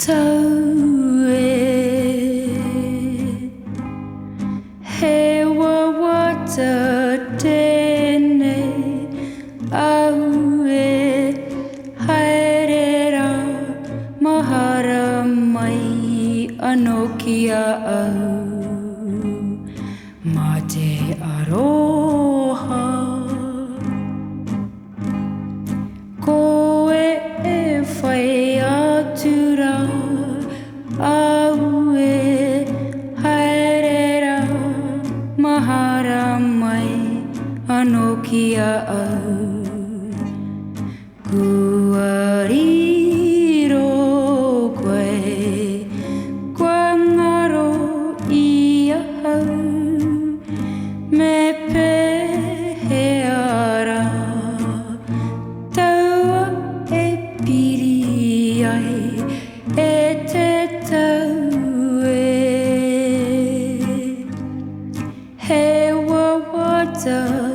tau e he wawata tēne au e haerera mahara mai anō ki a au ma te aroha koe e whai atura au e haerera mahara mai anō ki a au kua riro koe kua ngaro i a hau me pehea taua e piri ai e te tau e he wawata